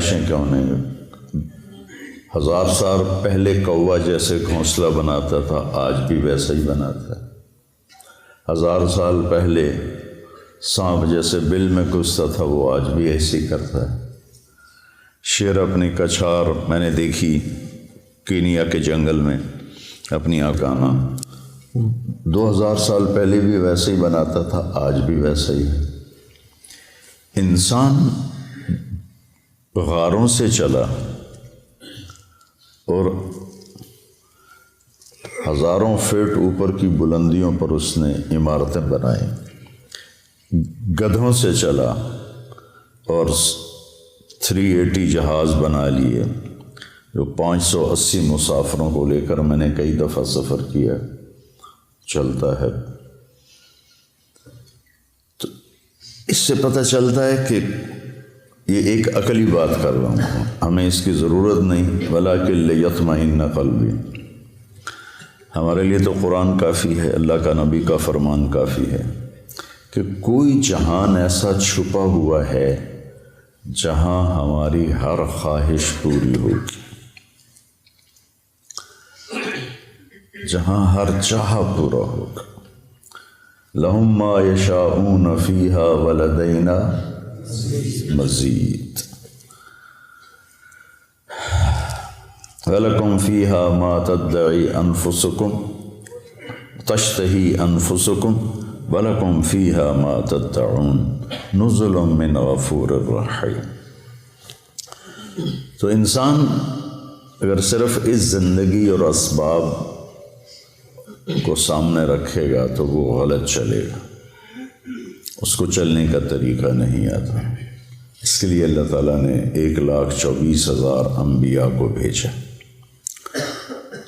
خواہشیں کیوں نہیں؟ 1000 سال پہلے کوا جیسے گھونسلہ بناتا تھا آج بھی ویسا ہی بناتا ہے، 1000 سال پہلے سانپ جیسے بل میں گھستا تھا وہ آج بھی ایسے ہی کرتا ہے۔ شیر اپنی کچھار میں نے دیکھی کینیا کے جنگل میں اپنی آنکھانا، 2000 سال پہلے بھی ویسے ہی بناتا تھا آج بھی ویسا ہی ہے۔ انسان غاروں سے چلا اور ہزاروں فٹ اوپر کی بلندیوں پر اس نے عمارتیں بنائیں، گدھوں سے چلا اور 380 جہاز بنا لیے جو 580 مسافروں کو لے کر میں نے کئی دفعہ سفر کیا چلتا ہے۔ تو اس سے پتہ چلتا ہے کہ یہ ایک عقلی بات کر رہا ہوں، ہمیں اس کی ضرورت نہیں، وَلَٰكِن لِيَطْمَئِنَّ قَلْبِي۔ ہمارے لیے تو قرآن کافی ہے، اللہ کا نبی کا فرمان کافی ہے کہ کوئی جہان ایسا چھپا ہوا ہے جہاں ہماری ہر خواہش پوری ہوگی، جہاں ہر چاہا پورا ہوگا۔ لَهُم مَّا يَشَاءُونَ فِيهَا وَلَدَيْنَا مَزِيدٌ وَلَكُمْ فِيهَا مَا تَدَّعِي أَنفُسُكُمْ تَشْتَهِي أَنفُسُكُمْ وَلَكُمْ فِيهَا مَا تَدَّعُونَ نُزُلٌ مِّنْ غَفُورٍ رَّحِيمٍ۔ تو انسان اگر صرف اس زندگی اور اسباب کو سامنے رکھے گا تو وہ غلط چلے گا، اس کو چلنے کا طریقہ نہیں آتا۔ اس کے لیے اللہ تعالیٰ نے 1,24,000 انبیاء کو بھیجا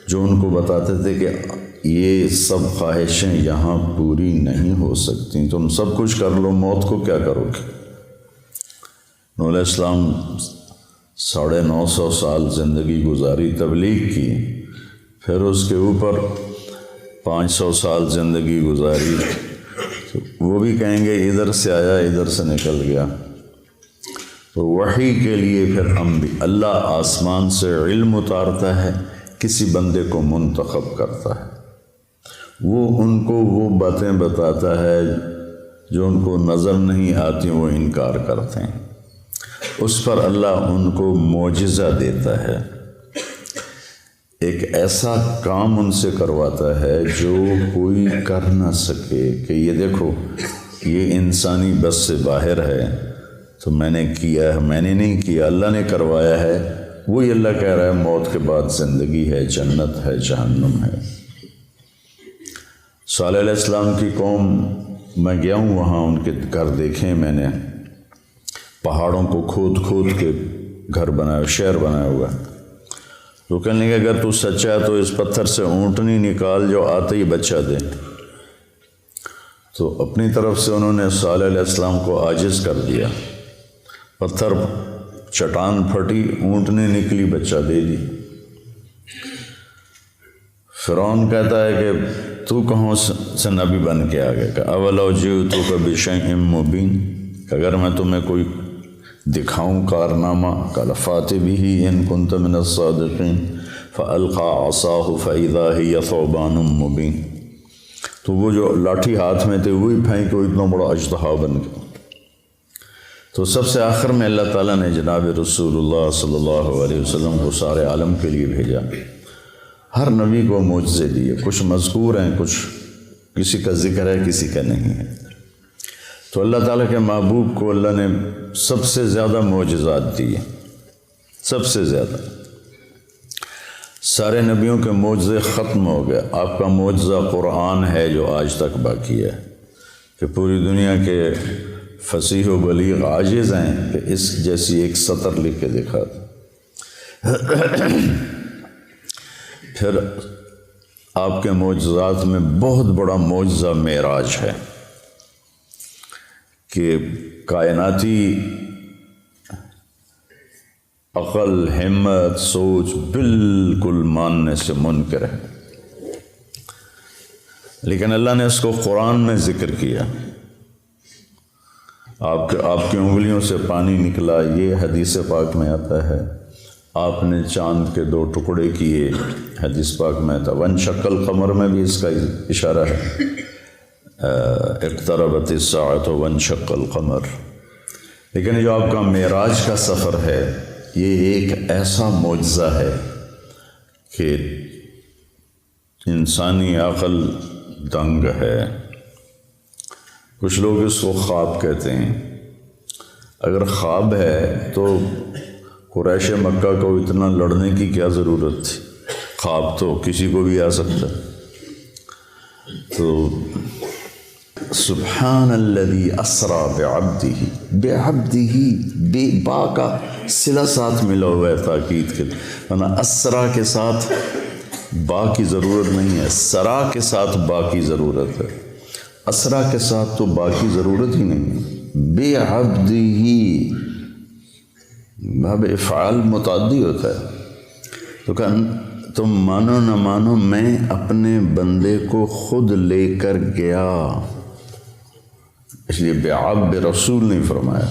جو ان کو بتاتے تھے کہ یہ سب خواہشیں یہاں پوری نہیں ہو سکتی، تم سب کچھ کر لو، موت کو کیا کرو گے؟ نوح علیہ السلام 950 سال زندگی گزاری، تبلیغ کی، پھر اس کے اوپر 500 سال زندگی گزاری، تو وہ بھی کہیں گے ادھر سے آیا ادھر سے نکل گیا۔ تو وحی کے لیے پھر اللہ آسمان سے علم اتارتا ہے، کسی بندے کو منتخب کرتا ہے، وہ ان کو وہ باتیں بتاتا ہے جو ان کو نظر نہیں آتی، وہ انکار کرتے ہیں، اس پر اللہ ان کو معجزہ دیتا ہے، ایک ایسا کام ان سے کرواتا ہے جو کوئی کر نہ سکے، کہ یہ دیکھو یہ انسانی بس سے باہر ہے، تو میں نے کیا ہے، میں نے نہیں کیا، اللہ نے کروایا ہے۔ وہی اللہ کہہ رہا ہے موت کے بعد زندگی ہے، جنت ہے، جہنم ہے۔ صالح علیہ السلام کی قوم، میں گیا ہوں وہاں، ان کے گھر دیکھیں میں نے، پہاڑوں کو کھود کھود کے گھر بنایا، شہر بنایا ہوا ہے۔ تو کہنے لگے اگر تو سچا ہے تو اس پتھر سے اونٹنی نکال جو آتے ہی بچہ دے۔ تو اپنی طرف سے انہوں نے صالح علیہ السلام کو عاجز کر دیا، پتھر چٹان پھٹی، اونٹنی نکلی، بچہ دے دی۔ فرعون کہتا ہے کہ تو کہاں سے نبی بن کے آ گیا؟ کہ اولو جئتک بشیء مبین، اگر میں تمہیں کوئی دکھاؤں کارنامہ، قال فات بہ ان کنت من الصادقین فالقى عصاہ فاذا ہی ثعبان مبین۔ تو وہ جو لاٹھی ہاتھ میں تھے وہی پھینک وہ اتنا بڑا اژدہا بن گیا۔ تو سب سے آخر میں اللہ تعالیٰ نے جناب رسول اللہ صلی اللہ علیہ وسلم کو سارے عالم کے لیے بھیجا، ہر نبی کو معجزے دیے، کچھ مذکور ہیں، کچھ کسی کا ذکر ہے، کسی کا نہیں ہے۔ تو اللہ تعالیٰ کے محبوب کو اللہ نے سب سے زیادہ معجزات دیے، سب سے زیادہ۔ سارے نبیوں کے معجزے ختم ہو گئے، آپ کا معجزہ قرآن ہے جو آج تک باقی ہے، کہ پوری دنیا کے فصیح و بلیغ عاجز ہیں کہ اس جیسی ایک سطر لکھ کے دکھا دیں۔ پھر آپ کے معجزات میں بہت بڑا معجزہ معراج ہے کہ کائناتی عقل، ہمت، سوچ بالکل ماننے سے منکر ہے، لیکن اللہ نے اس کو قرآن میں ذکر کیا۔ آپ کی انگلیوں سے پانی نکلا، یہ حدیث پاک میں آتا ہے۔ آپ نے چاند کے 2 ٹکڑے کیے، حدیث پاک میں آتا ہے۔ وانشق القمر میں بھی اس کا اشارہ ہے، اقتربت الساعۃ وانشق القمر۔ لیکن جو آپ کا معراج کا سفر ہے، یہ ایک ایسا معجزہ ہے کہ انسانی عقل دنگ ہے۔ کچھ لوگ اس کو خواب کہتے ہیں۔ اگر خواب ہے تو قریش مکہ کو اتنا لڑنے کی کیا ضرورت تھی؟ خواب تو کسی کو بھی آ سکتا۔ تو سبحان الذی اسری بعبدہ، بے با کا صلہ ساتھ ملا ہوا ہے تاکید کے، ورنہ اسرا کے ساتھ با کی ضرورت نہیں ہے، سرا کے ساتھ با کی ضرورت ہے، اسرا کے ساتھ تو با کی ضرورت ہی نہیں ہے۔ بعبدہ باب افعال متعدی ہوتا ہے، تو تم مانو نہ مانو میں اپنے بندے کو خود لے کر گیا، اس لیے بعبد رسول نہیں فرمایا،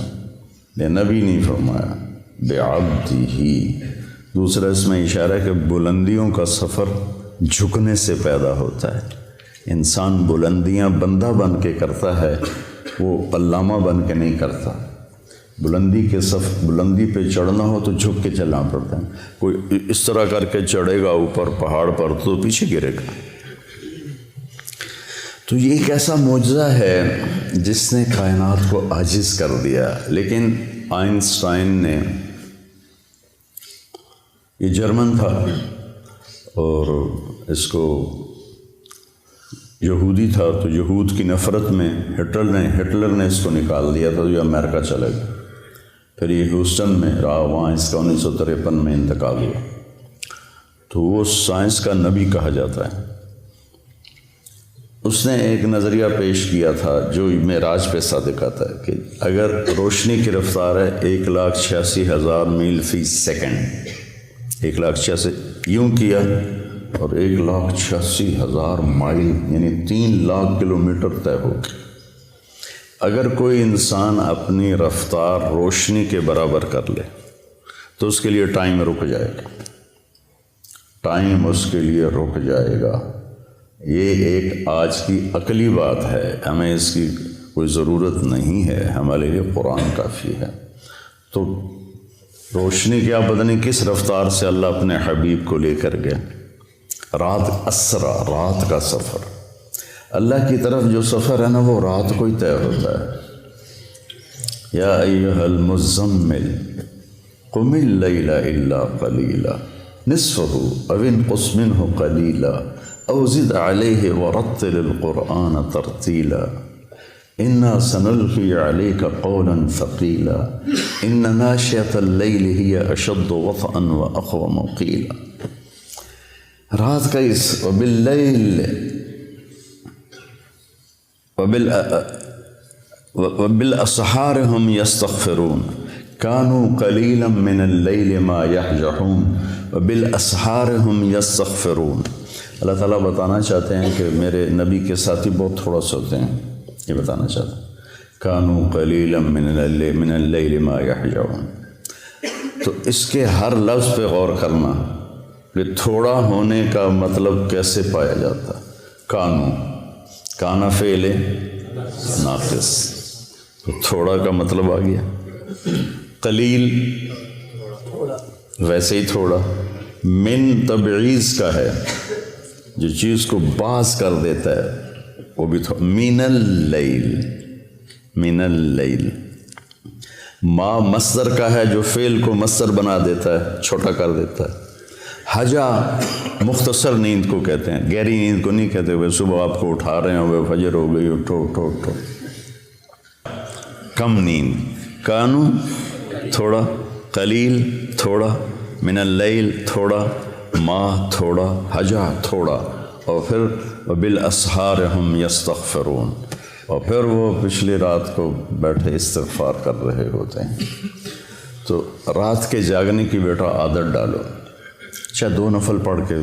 بے نبی نہیں فرمایا، بعبدہ۔ دوسرا اس میں اشارہ ہے کہ بلندیوں کا سفر جھکنے سے پیدا ہوتا ہے۔ انسان بلندیاں بندہ بن کے کرتا ہے، وہ علامہ بن کے نہیں کرتا۔ بلندی پہ چڑھنا ہو تو جھک کے چلنا پڑتا ہے۔ کوئی اس طرح کر کے چڑھے گا اوپر پہاڑ پر تو پیچھے گرے گا۔ تو یہ ایک ایسا معجزہ ہے جس نے کائنات کو عاجز کر دیا۔ لیکن آئنسٹائن نے، یہ جرمن تھا اور اس کو یہودی تھا، تو یہود کی نفرت میں ہٹلر نے اس کو نکال دیا تھا، جو امریکہ چلے گیا۔ پھر یہ ہیوسٹن میں رہا، وہاں اس کا 1953 میں انتقال ہوا۔ تو وہ سائنس کا نبی کہا جاتا ہے۔ اس نے ایک نظریہ پیش کیا تھا جو معراج پہ صادق آتا ہے کہ اگر روشنی کی رفتار ہے 1,86,000 میل فی سیکنڈ، 1,86,000 یوں کیا اور 1,86,000 مائل یعنی 3,00,000 کلومیٹر طے ہو گئی۔ اگر کوئی انسان اپنی رفتار روشنی کے برابر کر لے تو اس کے لیے ٹائم رک جائے گا، ٹائم اس کے لیے رک جائے گا۔ یہ ایک آج کی عقلی بات ہے، ہمیں اس کی کوئی ضرورت نہیں ہے، ہمارے لیے قرآن کافی ہے۔ تو روشنی کیا پتہ نہیں کس رفتار سے اللہ اپنے حبیب کو لے کر گیا۔ رات اسرا، رات کا سفر، اللہ کی طرف جو سفر ہے نا وہ رات کو ہی طے ہوتا ہے۔ یا ایھا المزمل قم اللیل الا قلیلا نصفہ او انقص منہ قلیلا او زد علیہ ورتل القرآن ترتیلا انا سنلقی علیک قولا ثقیلا ان ناشئۃ اللیل ہی اشد وطئا واقوم قیلا۔ رات کا اس وباللیل وبالاسحار هم یستغفرون کانوا قلیلا من اللیل ما یہجعون وبالاسحار هم یستغفرون۔ اللہ تعالیٰ بتانا چاہتے ہیں کہ میرے نبی کے ساتھی بہت تھوڑا سوتے ہیں، یہ بتانا چاہتے ہیں۔ کانوا قلیلا من اللیل ما یہجعون۔ تو اس کے ہر لفظ پہ غور کرنا کہ تھوڑا ہونے کا مطلب کیسے پایا جاتا۔ کانا فعل ناقص، تو تھوڑا کا مطلب آ گیا۔ قلیل ویسے ہی تھوڑا، من تبعیض کا ہے، جو چیز کو باز کر دیتا ہے وہ بھی تھوڑا۔ من اللیل ما مصدر کا ہے جو فعل کو مصدر بنا دیتا ہے، چھوٹا کر دیتا ہے۔ حجا مختصر نیند کو کہتے ہیں، گہری نیند کو نہیں کہتے ہوئے صبح آپ کو اٹھا رہے ہیں، فجر ہو گئی، اٹھو اٹھو اٹھو، کم نیند۔ کانو تھوڑا، قلیل تھوڑا، من اللیل تھوڑا، ما تھوڑا، حجا تھوڑا، اور پھر وبالاسحار ہم یستغفرون، اور پھر وہ پچھلی رات کو بیٹھے استغفار کر رہے ہوتے ہیں۔ تو رات کے جاگنے کی بیٹا عادت ڈالو، اچھا 2 نفل پڑھ کے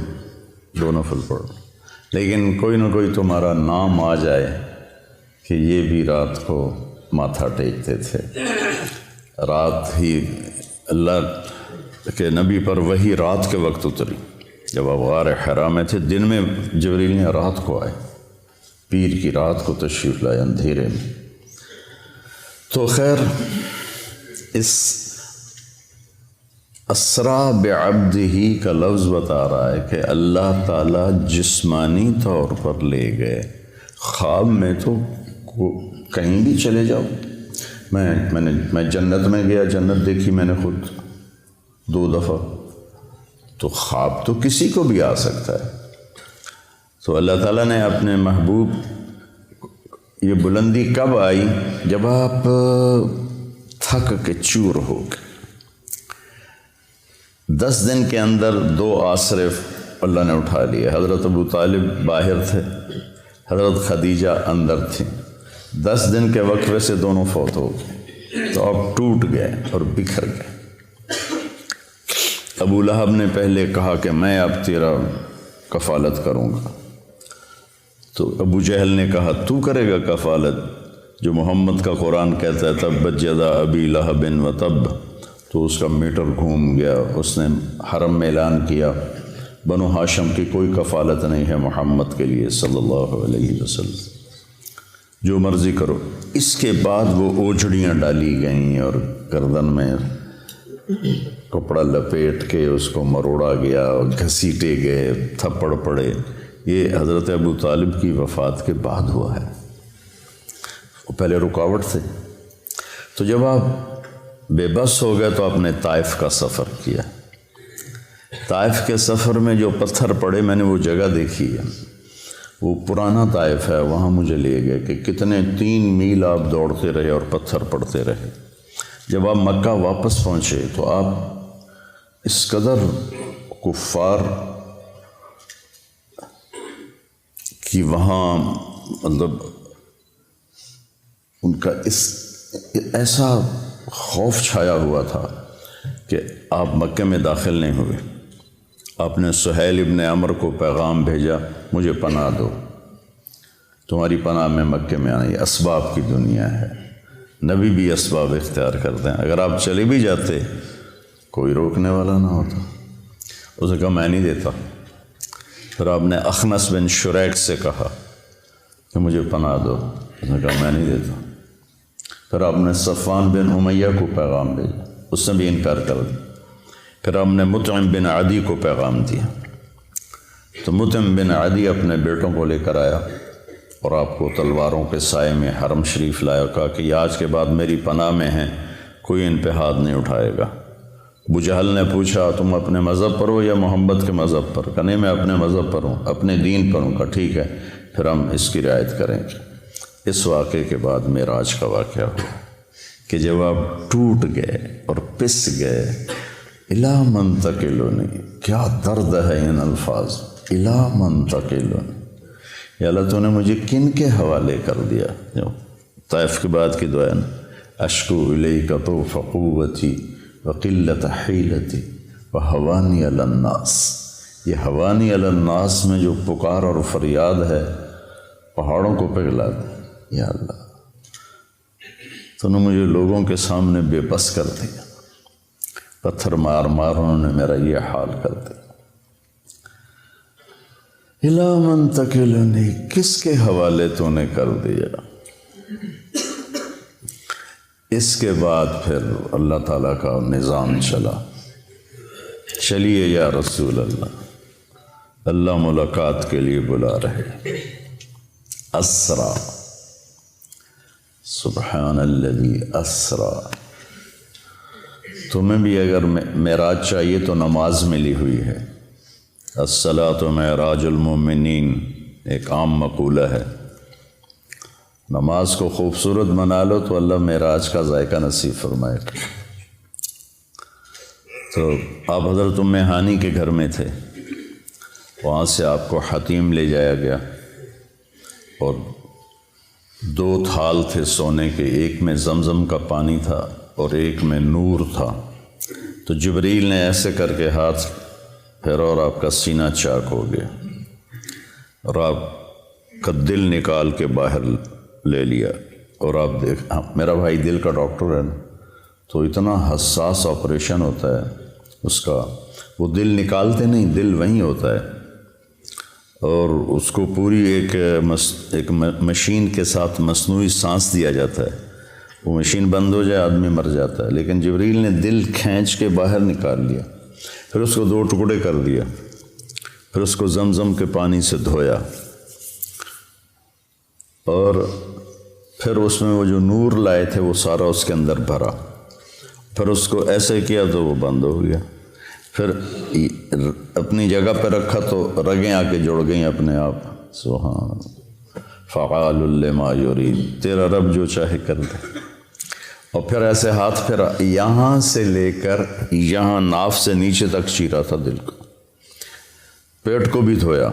2 نفل پڑھو، لیکن کوئی نہ کوئی تمہارا نام آ جائے کہ یہ بھی رات کو ماتھا ٹیکتے تھے. رات ہی اللہ کہ نبی پر وہی رات کے وقت اتری جب آپ غار حرا میں تھے. دن میں جبریل نے رات کو آئے، پیر کی رات کو تشریف لائے اندھیرے میں. تو خیر اس اسرا بعبدہ کا لفظ بتا رہا ہے کہ اللہ تعالیٰ جسمانی طور پر لے گئے. خواب میں تو کہیں بھی چلے جاؤ. میں جنت میں گیا، جنت دیکھی میں نے خود 2 دفعہ. تو خواب تو کسی کو بھی آ سکتا ہے. تو اللہ تعالیٰ نے اپنے محبوب، یہ بلندی کب آئی؟ جب آپ تھک کے چور ہو گئے. 10 دن کے اندر 2 آسرے اللہ نے اٹھا لیے. حضرت ابو طالب باہر تھے، حضرت خدیجہ اندر تھی. 10 دن کے وقفے سے دونوں فوت ہو گئے. تو آپ ٹوٹ گئے اور بکھر گئے. ابو لہب نے پہلے کہا کہ میں اب تیرا کفالت کروں گا. تو ابو جہل نے کہا تو کرے گا کفالت؟ جو محمد کا قرآن کہتا ہے تبت یدا ابی لہب و تب. تو اس کا میٹر گھوم گیا. اس نے حرم میں اعلان کیا بنو ہاشم کی کوئی کفالت نہیں ہے محمد کے لیے صلی اللہ علیہ وسلم، جو مرضی کرو. اس کے بعد وہ اوجھڑیاں ڈالی گئیں اور گردن میں کپڑا لپیٹ کے اس کو مروڑا گیا اور گھسیٹے گئے، تھپڑ پڑے. یہ حضرت ابو طالب کی وفات کے بعد ہوا ہے. وہ پہلے رکاوٹ تھے. تو جب آپ بے بس ہو گئے تو آپ نے طائف کا سفر کیا. طائف کے سفر میں جو پتھر پڑے میں نے وہ جگہ دیکھی ہے. وہ پرانا طائف ہے، وہاں مجھے لے گئے کہ کتنے 3 میل آپ دوڑتے رہے اور پتھر پڑتے رہے. جب آپ مکہ واپس پہنچے تو آپ اس قدر کفار کی وہاں مطلب ان کا ایسا خوف چھایا ہوا تھا کہ آپ مکہ میں داخل نہیں ہوئے. آپ نے سہیل ابن عمر کو پیغام بھیجا مجھے پناہ دو، تمہاری پناہ میں مکہ میں آنا. یہ اسباب کی دنیا ہے، نبی بھی اسباب اختیار کرتے ہیں. اگر آپ چلے بھی جاتے کوئی روکنے والا نہ ہوتا. اس نے کہا میں نہیں دیتا. پھر آپ نے اخنس بن شریک سے کہا کہ مجھے پناہ دو. اس نے کہا میں نہیں دیتا. پھر آپ نے صفوان بن امیہ کو پیغام بھیجا، اس نے بھی انکار کر دیا. پھر آپ نے مطعم بن عدی کو پیغام دیا. تو مطعم بن عدی اپنے بیٹوں کو لے کر آیا اور آپ کو تلواروں کے سائے میں حرم شریف لایا. کہا کہ یہ آج کے بعد میری پناہ میں ہیں، کوئی ان پہ ہاتھ نہیں اٹھائے گا. ابو جہل نے پوچھا تم اپنے مذہب پر ہو یا محمد کے مذہب پر؟ کہا نہیں میں اپنے مذہب پر ہوں، اپنے دین پر ہوں. کہا ٹھیک ہے پھر ہم اس کی رعایت کریں گے. اس واقعے کے بعد معراج کا واقعہ ہوا کہ جب آپ ٹوٹ گئے اور پس گئے. الا منتقلونی، کیا درد ہے ان الفاظ. الا منتقلونی، یا اللہ تو نے مجھے کن کے حوالے کر دیا. جو طائف کے بعد کی دعا ہے، اشکو الیک طوف قوتی وقلت حیلتی وحوانی علی الناس. یہ حوانی علی الناس میں جو پکار اور فریاد ہے پہاڑوں کو پگھلا دے. یا اللہ تو نے مجھے لوگوں کے سامنے بے بس کر دیا. پتھر مار مار انہوں نے میرا یہ حال کر دیا. الا منتقلنی، کس کے حوالے تو نے کر دیا. اس کے بعد پھر اللہ تعالیٰ کا نظام چلا. چلیے یا رسول اللہ، اللہ ملاقات کے لیے بلا رہے. اسرا، سبحان الذی اسرا. تمہیں بھی اگر معراج چاہیے تو نماز ملی ہوئی ہے. الصلاۃ معراج المؤمنین ایک عام مقولہ ہے. نماز کو خوبصورت بنا لو تو اللہ معراج کا ذائقہ نصیب فرمائے. تو آپ حضرت ام ہانی کے گھر میں تھے، وہاں سے آپ کو حتیم لے جایا گیا اور 2 تھال تھے سونے کے، ایک میں زمزم کا پانی تھا اور ایک میں نور تھا. تو جبریل نے ایسے کر کے ہاتھ پھیرا اور آپ کا سینہ چاک ہو گیا اور آپ کا دل نکال کے باہر لے لیا اور آپ دیکھ، میرا بھائی دل کا ڈاکٹر ہے نا، تو اتنا حساس آپریشن ہوتا ہے اس کا، وہ دل نکالتے نہیں، دل وہیں ہوتا ہے، اور اس کو پوری ایک مشین کے ساتھ مصنوعی سانس دیا جاتا ہے، وہ مشین بند ہو جائے آدمی مر جاتا ہے، لیکن جبریل نے دل کھینچ کے باہر نکال لیا، پھر اس کو 2 ٹکڑے کر دیا، پھر اس کو زمزم کے پانی سے دھویا، اور پھر اس میں وہ جو نور لائے تھے وہ سارا اس کے اندر بھرا، پھر اس کو ایسے کیا تو وہ بند ہو گیا، پھر اپنی جگہ پہ رکھا تو رگیں آ کے جڑ گئیں اپنے آپ، سبحان فعال لما یرید، تیرا رب جو چاہے کر دے، اور پھر ایسے ہاتھ پھیرا، یہاں سے لے کر یہاں ناف سے نیچے تک چیرا تھا دل کو، پیٹ کو بھی دھویا،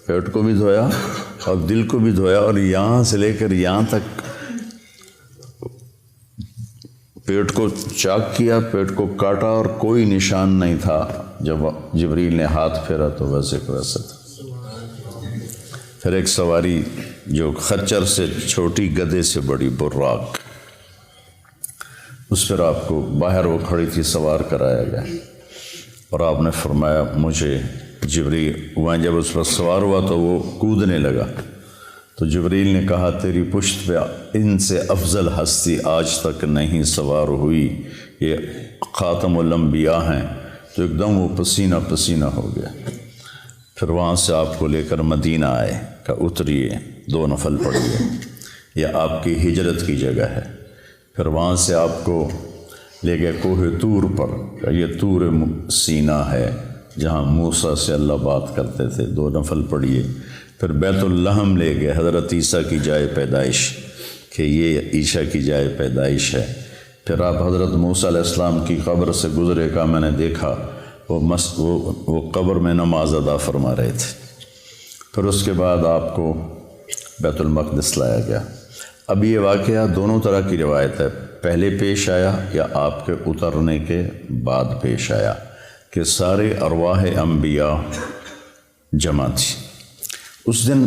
پیٹ کو بھی دھویا اور دل کو بھی دھویا، اور یہاں سے لے کر یہاں تک پیٹ کو چاک کیا، پیٹ کو کاٹا، اور کوئی نشان نہیں تھا، جب جبریل نے ہاتھ پھیرا تو ویسے کو ویسے تھا۔ پھر ایک سواری جو خچر سے چھوٹی، گدھے سے بڑی، براق، اس پر آپ کو باہر وہ کھڑی تھی سوار کرایا گیا، اور آپ نے فرمایا مجھے جبریل، وہاں جب اس پر سوار ہوا تو وہ کودنے لگا، تو جبریل نے کہا تیری پشت پہ ان سے افضل ہستی آج تک نہیں سوار ہوئی، یہ خاتم الانبیاء ہیں، تو ایک دم وہ پسینہ پسینہ ہو گیا۔ پھر وہاں سے آپ کو لے کر مدینہ آئے، کہ اتریے 2 نفل پڑھیے، یہ آپ کی ہجرت کی جگہ ہے۔ پھر وہاں سے آپ کو لے گئے کوہ طور پر، کہ یہ طور سینا ہے جہاں موسیٰ سے اللہ بات کرتے تھے، 2 نفل پڑھیے۔ پھر بیت اللحم لے گئے، حضرت عیسیٰ کی جائے پیدائش، کہ یہ عیسیٰ کی جائے پیدائش ہے۔ پھر آپ حضرت موسیٰ علیہ السلام کی قبر سے گزرے، کا میں نے دیکھا وہ قبر میں نماز ادا فرما رہے تھے۔ پھر اس کے بعد آپ کو بیت المقدس لایا گیا۔ اب یہ واقعہ دونوں طرح کی روایت ہے، پہلے پیش آیا یا آپ کے اترنے کے بعد پیش آیا، کہ سارے ارواح انبیاء جمع تھی اس دن۔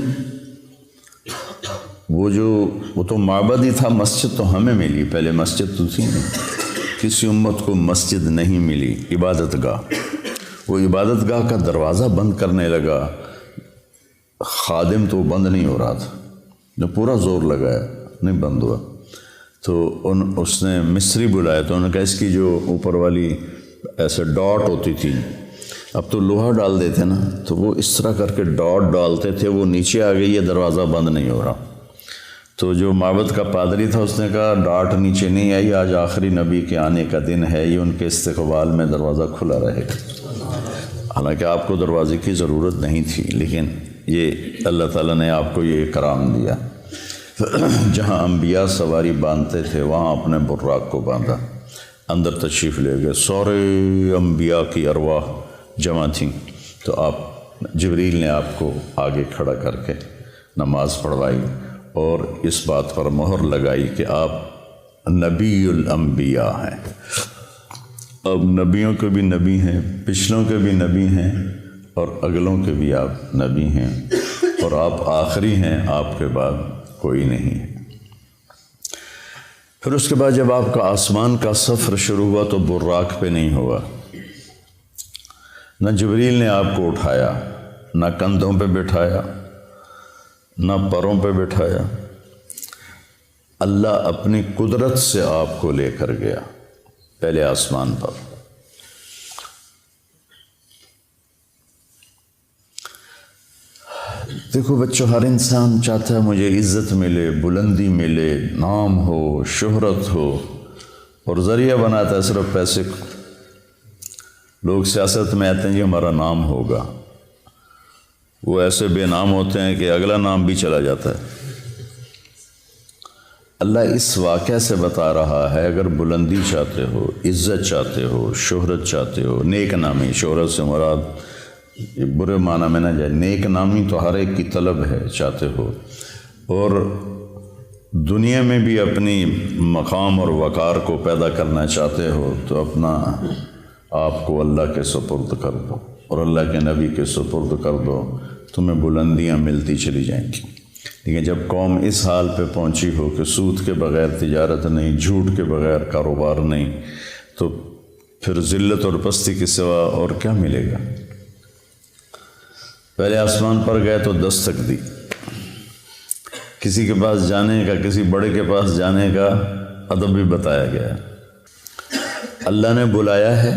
وہ تو معبد ہی تھا، مسجد تو ہمیں ملی، پہلے مسجد تو تھی نہیں، کسی امت کو مسجد نہیں ملی، عبادت گاہ۔ وہ عبادت گاہ کا دروازہ بند کرنے لگا خادم، تو بند نہیں ہو رہا تھا، جو پورا زور لگایا نہیں بند ہوا، تو اس نے مصری بلایا، تو انہوں نے کہا اس کی جو اوپر والی ایسے ڈاٹ ہوتی تھی، اب تو لوہا ڈال دیتے نا، تو وہ اس طرح کر کے ڈاٹ ڈالتے تھے، وہ نیچے آ گئی، یہ دروازہ بند نہیں ہو رہا۔ تو جو معبد کا پادری تھا اس نے کہا ڈاٹ نیچے نہیں آئی، آج آخری نبی کے آنے کا دن ہے، یہ ان کے استقبال میں دروازہ کھلا رہے گا۔ حالانکہ آپ کو دروازے کی ضرورت نہیں تھی، لیکن یہ اللہ تعالیٰ نے آپ کو یہ کرام دیا۔ جہاں انبیاء سواری باندھتے تھے وہاں اپنے براق کو باندھا، اندر تشریف لے گئے، سارے انبیاء کی ارواح جمع تھیں، تو جبریل نے آپ کو آگے کھڑا کر کے نماز پڑھوائی، اور اس بات پر مہر لگائی کہ آپ نبی الانبیاء ہیں۔ اب نبیوں کے بھی نبی ہیں، پچھلوں کے بھی نبی ہیں، اور اگلوں کے بھی آپ نبی ہیں، اور آپ آخری ہیں، آپ کے بعد کوئی نہیں ہے۔ پھر اس کے بعد جب آپ کا آسمان کا سفر شروع ہوا تو براق پہ نہیں ہوا، نہ جبریل نے آپ کو اٹھایا، نہ کندھوں پہ بٹھایا، نہ پروں پہ بٹھایا، اللہ اپنی قدرت سے آپ کو لے کر گیا پہلے آسمان پر۔ دیکھو بچوں، ہر انسان چاہتا ہے مجھے عزت ملے، بلندی ملے، نام ہو، شہرت ہو، اور ذریعہ بناتا ہے صرف پیسے کو۔ لوگ سیاست میں آتے ہیں جی ہمارا نام ہوگا، وہ ایسے بے نام ہوتے ہیں کہ اگلا نام بھی چلا جاتا ہے۔ اللہ اس واقعہ سے بتا رہا ہے اگر بلندی چاہتے ہو، عزت چاہتے ہو، شہرت چاہتے ہو، نیک نامی، شہرت سے مراد برے معنی میں نہ جائے، نیک نامی تو ہر ایک کی طلب ہے، چاہتے ہو، اور دنیا میں بھی اپنی مقام اور وقار کو پیدا کرنا چاہتے ہو، تو اپنا آپ کو اللہ کے سپرد کر دو اور اللہ کے نبی کے سپرد کر دو، تمہیں بلندیاں ملتی چلی جائیں گی۔ لیکن جب قوم اس حال پہ پہنچی ہو کہ سود کے بغیر تجارت نہیں، جھوٹ کے بغیر کاروبار نہیں، تو پھر ذلت اور پستی کے سوا اور کیا ملے گا؟ پہلے آسمان پر گئے تو دستک دی، کسی کے پاس جانے کا، کسی بڑے کے پاس جانے کا ادب بھی بتایا گیا ہے۔ اللہ نے بلایا ہے